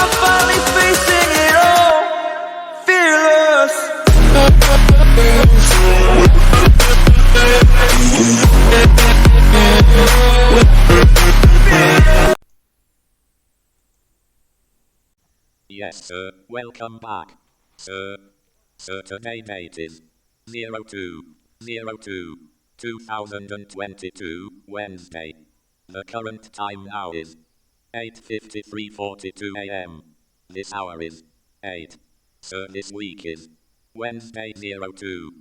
I'm finally facing it all, fearless. Yes, sir. Welcome back, sir. Sir, today date is 02/02/2022, Wednesday. The current time now is 8:53:42 a.m. This hour is 8. Sir, this week is Wednesday 02.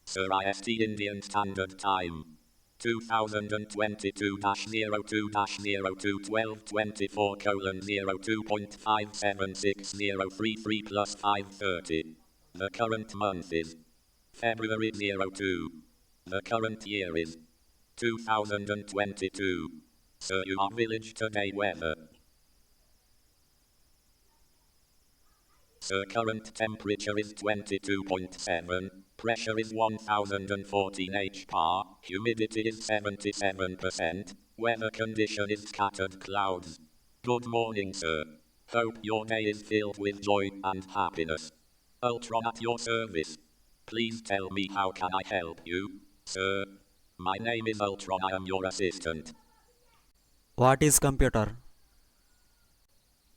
Sir, IST Indian Standard Time 2022-02-02/1224:02.57603 plus 530. The current month is February 02. The current year is 2022. Sir, you are village today weather. Sir, current temperature is 22.7, pressure is 1014 hPa, humidity is 77%, weather condition is scattered clouds. Good morning, sir. Hope your day is filled with joy and happiness. Ultron at your service. Please tell me, how can I help you, sir? My name is Ultron, I am your assistant. What is computer?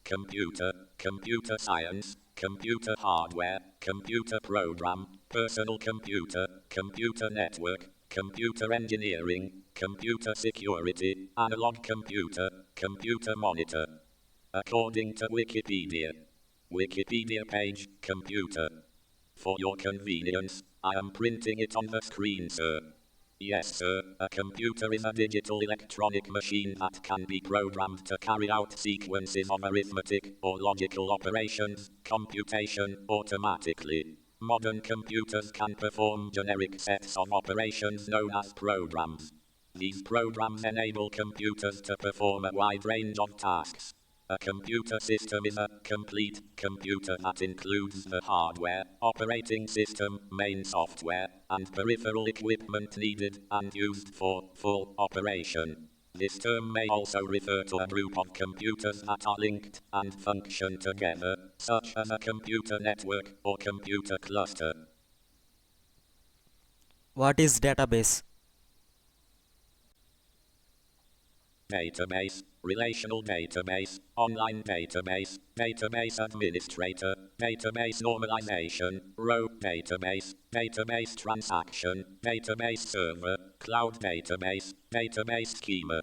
Computer science, computer hardware, computer program, personal computer, computer network, computer engineering, computer security, analog computer, computer monitor. According to Wikipedia. Wikipedia page, computer. For your convenience, I am printing it on the screen, sir. Yes, sir, a computer is a digital electronic machine that can be programmed to carry out sequences of arithmetic or logical operations, computation, automatically. Modern computers can perform generic sets of operations known as programs. These programs enable computers to perform a wide range of tasks. A computer system is a complete computer that includes the hardware, operating system, main software, and peripheral equipment needed and used for full operation. This term may also refer to a group of computers that are linked and function together, such as a computer network or computer cluster. What is database? Database, relational database, online database, database administrator, database normalization, row database, database transaction, database server, cloud database, database schema.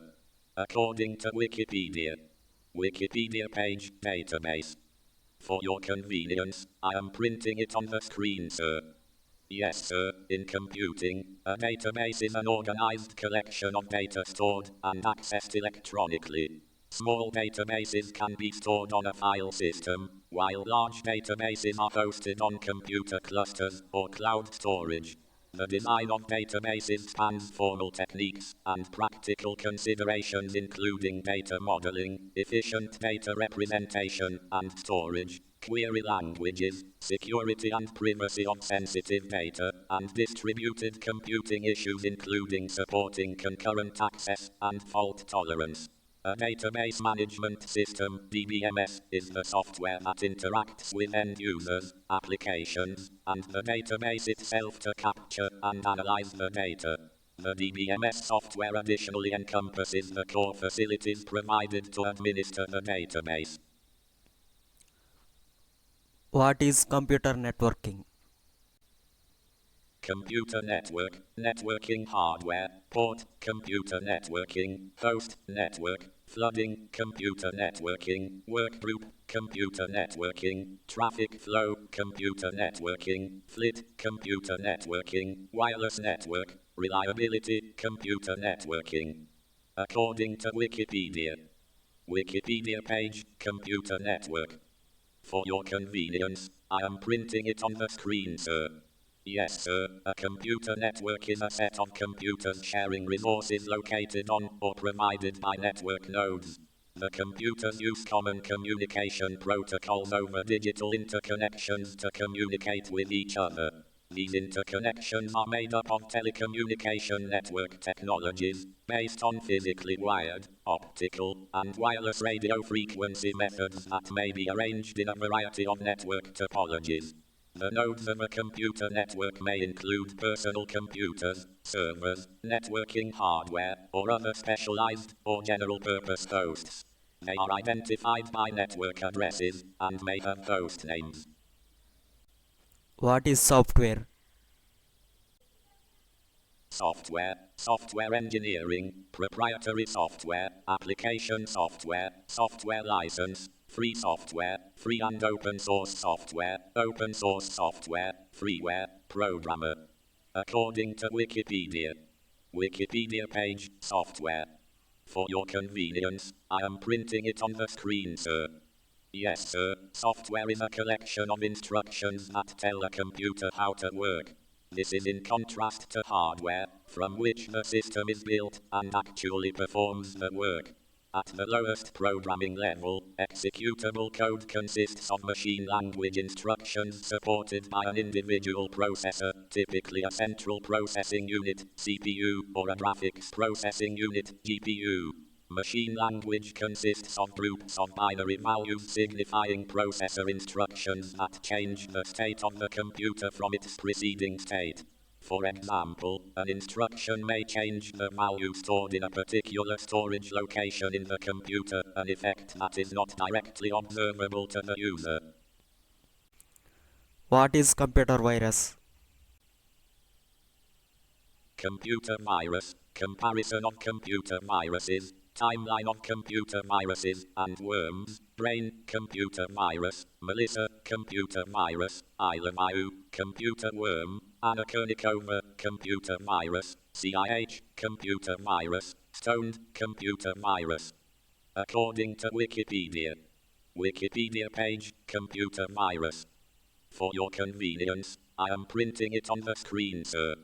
According to Wikipedia. Wikipedia page, database. For your convenience, I am printing it on the screen, sir. Yes, sir. In computing, a database is an organized collection of data stored and accessed electronically. Small databases can be stored on a file system, while large databases are hosted on computer clusters or cloud storage. The design of databases spans formal techniques and practical considerations including data modeling, efficient data representation and storage, query languages, security and privacy of sensitive data, and distributed computing issues including supporting concurrent access and fault tolerance. A database management system, DBMS, is the software that interacts with end users, applications, and the database itself to capture and analyze the data. The DBMS software additionally encompasses the core facilities provided to administer the database. What is computer networking? Computer network, networking hardware, port, computer networking, host, network, flooding, computer networking, workgroup, computer networking, traffic flow, computer networking, flit, computer networking, wireless network, reliability, computer networking. According to Wikipedia. Wikipedia page, computer network. For your convenience, I am printing it on the screen, sir. Yes, sir. A computer network is a set of computers sharing resources located on or provided by network nodes. The computers use common communication protocols over digital interconnections to communicate with each other. These interconnections are made up of telecommunication network technologies, based on physically wired, optical, and wireless radio frequency methods that may be arranged in a variety of network topologies. The nodes of a computer network may include personal computers, servers, networking hardware, or other specialized or general-purpose hosts. They are identified by network addresses and may have host names. What is software? Software engineering, proprietary software, application software, software license, free and open source software, freeware, programmer. According to Wikipedia. Wikipedia page, software. For your convenience, I am printing it on the screen, sir. Yes, sir. Software is a collection of instructions that tell a computer how to work. This is in contrast to hardware, from which the system is built and actually performs the work. At the lowest programming level, executable code consists of machine language instructions supported by an individual processor, typically a central processing unit, CPU, or a graphics processing unit, GPU. Machine language consists of groups of binary values signifying processor instructions that change the state of the computer from its preceding state. For example, an instruction may change the value stored in a particular storage location in the computer, an effect that is not directly observable to the user. What is computer virus? Computer virus, comparison of computer viruses, timeline of computer viruses and worms, brain, computer virus, Melissa, computer virus, 𝚑, computer worm, Anna Kournikova, computer virus, CIH, computer virus, stoned, computer virus. According to Wikipedia. Wikipedia page, computer virus. For your convenience, I am printing it on the screen, sir.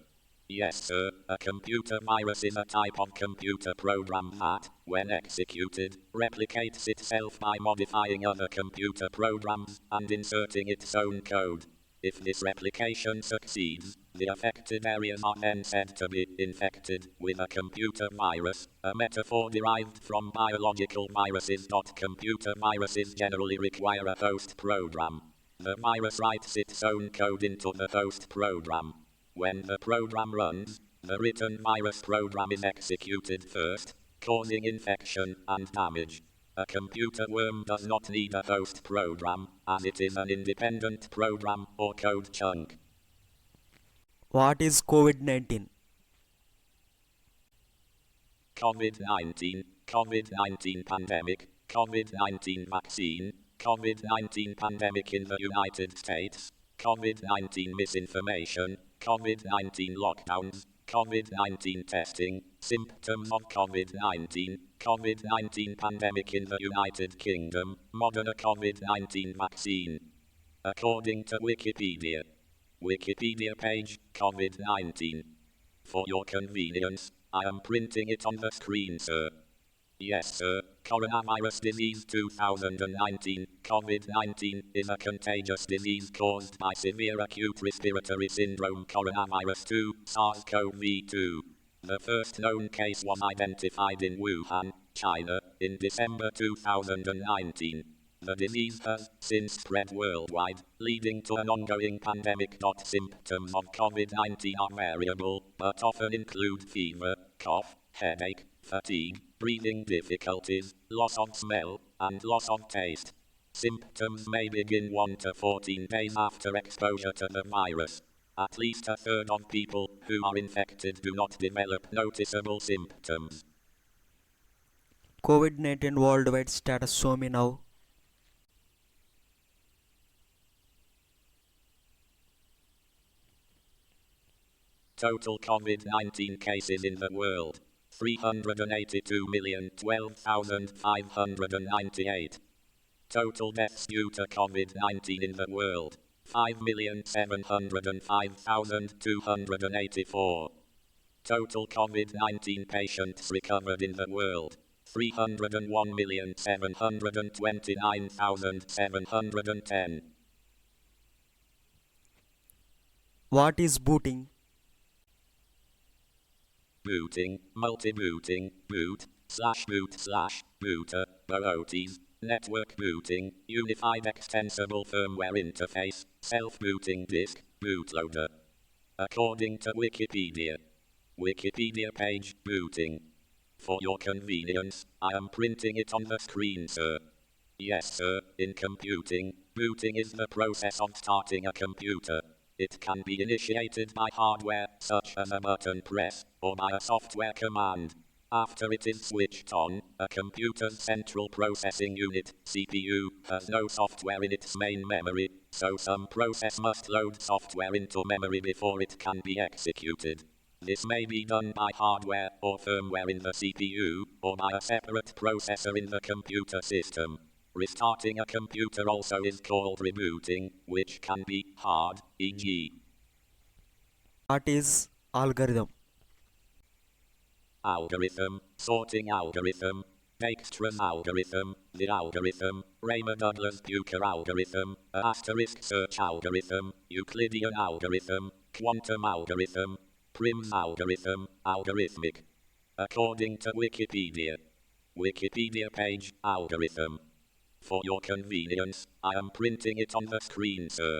Yes, sir. A computer virus is a type of computer program that, when executed, replicates itself by modifying other computer programs and inserting its own code. If this replication succeeds, the affected areas are then said to be infected with a computer virus, a metaphor derived from biological viruses. Computer viruses generally require a host program. The virus writes its own code into the host program. When the program runs, the written virus program is executed first, causing infection and damage. A computer worm does not need a host program, as it is an independent program or code chunk. What is COVID-19? COVID-19 pandemic, COVID-19 vaccine, COVID-19 pandemic in the United States, COVID-19 misinformation, COVID-19 lockdowns, COVID-19 testing, symptoms of COVID-19, COVID-19 pandemic in the United Kingdom, Moderna COVID-19 vaccine. According to Wikipedia. Wikipedia page, COVID-19. For your convenience, I am printing it on the screen, sir. Yes, sir. Coronavirus disease 2019, COVID-19, is a contagious disease caused by severe acute respiratory syndrome coronavirus 2, SARS-CoV-2. The first known case was identified in Wuhan, China, in December 2019. The disease has since spread worldwide, leading to an ongoing pandemic. Symptoms of COVID-19 are variable, but often include fever, cough, headache, fatigue, breathing difficulties, loss of smell, and loss of taste. Symptoms may begin 1 to 14 days after exposure to the virus. At least a third of people who are infected do not develop noticeable symptoms. COVID-19 worldwide status show me now. Total COVID-19 cases in the world. 382,012,598. Total deaths due to COVID-19 in the world. 5,705,284. Total COVID-19 patients recovered in the world. 301,729,710. What is booting? Booting, multi-booting, boot/boot/booter, booties, network booting, unified extensible firmware interface, self-booting disk, bootloader. According to Wikipedia. Wikipedia page, booting. For your convenience, I am printing it on the screen, sir. Yes, sir, in computing, booting is the process of starting a computer. It can be initiated by hardware, such as a button press, or by a software command. After it is switched on, a computer's central processing unit, CPU, has no software in its main memory, so some process must load software into memory before it can be executed. This may be done by hardware or firmware in the CPU, or by a separate processor in the computer system. Restarting a computer also is called rebooting, which can be hard, e.g. What is algorithm? Algorithm, sorting algorithm, Dijkstra's algorithm, the algorithm, Raymer-Douglas-Bucher algorithm, ** search algorithm, Euclidean algorithm, quantum algorithm, Prim's algorithm, algorithmic. According to Wikipedia. Wikipedia page, algorithm. For your convenience, I am printing it on the screen, sir.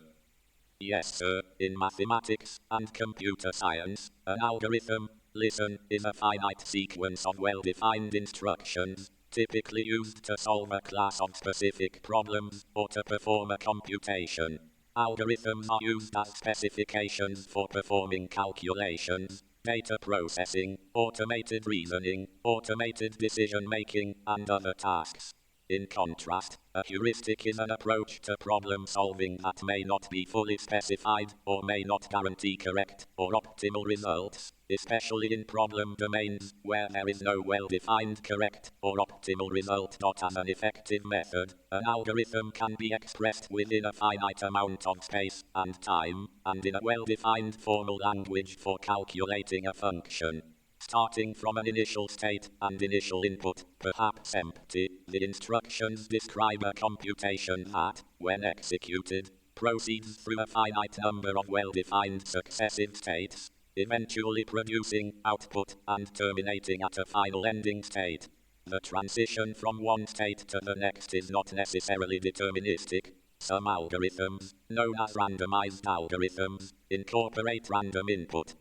Yes, sir, in mathematics and computer science, an algorithm, listen, is a finite sequence of well-defined instructions, typically used to solve a class of specific problems or to perform a computation. Algorithms are used as specifications for performing calculations, data processing, automated reasoning, automated decision-making, and other tasks. In contrast, a heuristic is an approach to problem solving that may not be fully specified, or may not guarantee correct or optimal results, especially in problem domains where there is no well-defined correct or optimal result. As an effective method, an algorithm can be expressed within a finite amount of space and time, and in a well-defined formal language for calculating a function. Starting from an initial state and initial input, perhaps empty, the instructions describe a computation that, when executed, proceeds through a finite number of well-defined successive states, eventually producing output and terminating at a final ending state. The transition from one state to the next is not necessarily deterministic. Some algorithms, known as randomized algorithms, incorporate random input.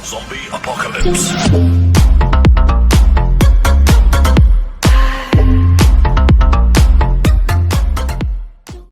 Zombie apocalypse.